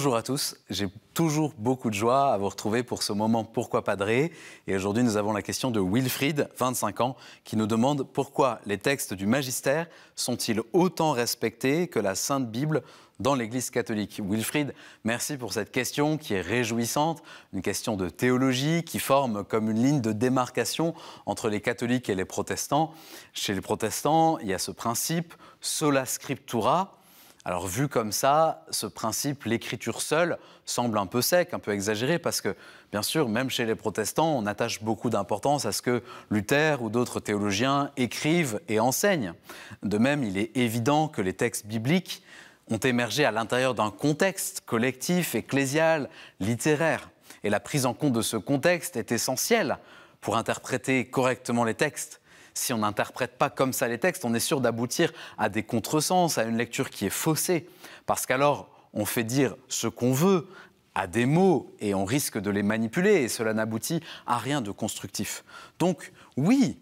Bonjour à tous, j'ai toujours beaucoup de joie à vous retrouver pour ce moment Pourquoi Padré. Et aujourd'hui, nous avons la question de Wilfried, 25 ans, qui nous demande pourquoi les textes du magistère sont-ils autant respectés que la Sainte Bible dans l'Église catholique. Wilfried, merci pour cette question qui est réjouissante, une question de théologie qui forme comme une ligne de démarcation entre les catholiques et les protestants. Chez les protestants, il y a ce principe sola scriptura. Alors vu comme ça, ce principe, l'écriture seule, semble un peu sec, un peu exagéré, parce que, bien sûr, même chez les protestants, on attache beaucoup d'importance à ce que Luther ou d'autres théologiens écrivent et enseignent. De même, il est évident que les textes bibliques ont émergé à l'intérieur d'un contexte collectif, ecclésial, littéraire. Et la prise en compte de ce contexte est essentielle pour interpréter correctement les textes. Si on n'interprète pas comme ça les textes, on est sûr d'aboutir à des contresens, à une lecture qui est faussée. Parce qu'alors, on fait dire ce qu'on veut à des mots et on risque de les manipuler et cela n'aboutit à rien de constructif. Donc, oui,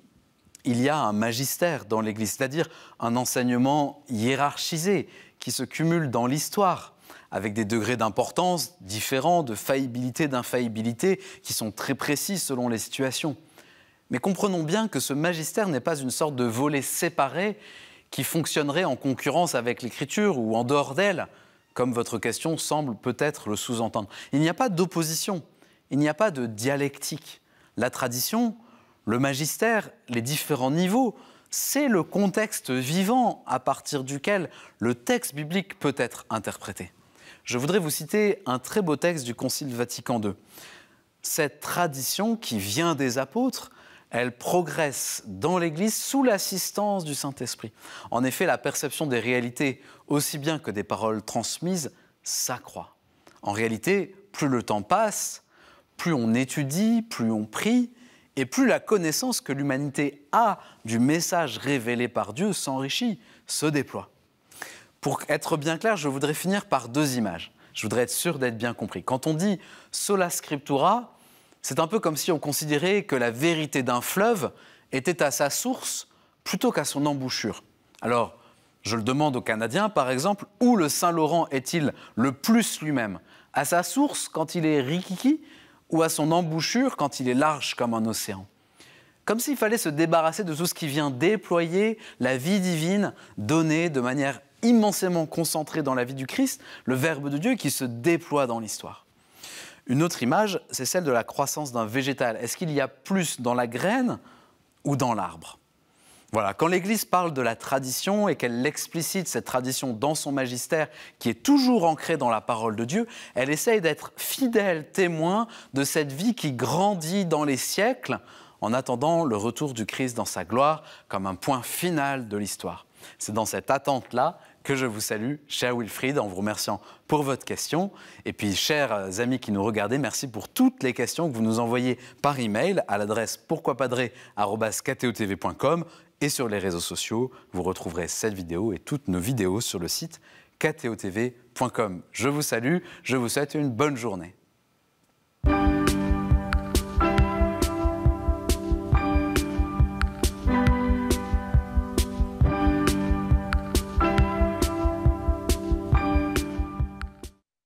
il y a un magistère dans l'Église, c'est-à-dire un enseignement hiérarchisé qui se cumule dans l'histoire, avec des degrés d'importance différents, de faillibilité, d'infaillibilité, qui sont très précis selon les situations. Mais comprenons bien que ce magistère n'est pas une sorte de volet séparé qui fonctionnerait en concurrence avec l'écriture ou en dehors d'elle, comme votre question semble peut-être le sous-entendre. Il n'y a pas d'opposition, il n'y a pas de dialectique. La tradition, le magistère, les différents niveaux, c'est le contexte vivant à partir duquel le texte biblique peut être interprété. Je voudrais vous citer un très beau texte du Concile Vatican II. Cette tradition qui vient des apôtres, elle progresse dans l'Église sous l'assistance du Saint-Esprit. En effet, la perception des réalités, aussi bien que des paroles transmises, s'accroît. En réalité, plus le temps passe, plus on étudie, plus on prie, et plus la connaissance que l'humanité a du message révélé par Dieu s'enrichit, se déploie. Pour être bien clair, je voudrais finir par deux images. Je voudrais être sûr d'être bien compris. Quand on dit « sola scriptura », c'est un peu comme si on considérait que la vérité d'un fleuve était à sa source plutôt qu'à son embouchure. Alors, je le demande aux Canadiens, par exemple, où le Saint-Laurent est-il le plus lui-même? À sa source, quand il est rikiki, ou à son embouchure, quand il est large comme un océan? Comme s'il fallait se débarrasser de tout ce qui vient déployer la vie divine, donnée de manière immensément concentrée dans la vie du Christ, le Verbe de Dieu qui se déploie dans l'histoire. Une autre image, c'est celle de la croissance d'un végétal. Est-ce qu'il y a plus dans la graine ou dans l'arbre? Voilà, quand l'Église parle de la tradition et qu'elle explicite cette tradition dans son magistère, qui est toujours ancrée dans la parole de Dieu, elle essaye d'être fidèle témoin de cette vie qui grandit dans les siècles en attendant le retour du Christ dans sa gloire comme un point final de l'histoire. C'est dans cette attente-là que je vous salue, cher Wilfried, en vous remerciant pour votre question. Et puis, chers amis qui nous regardez, merci pour toutes les questions que vous nous envoyez par email à l'adresse pourquoipadré@ktotv.com et sur les réseaux sociaux. Vous retrouverez cette vidéo et toutes nos vidéos sur le site ktotv.com. Je vous salue, je vous souhaite une bonne journée.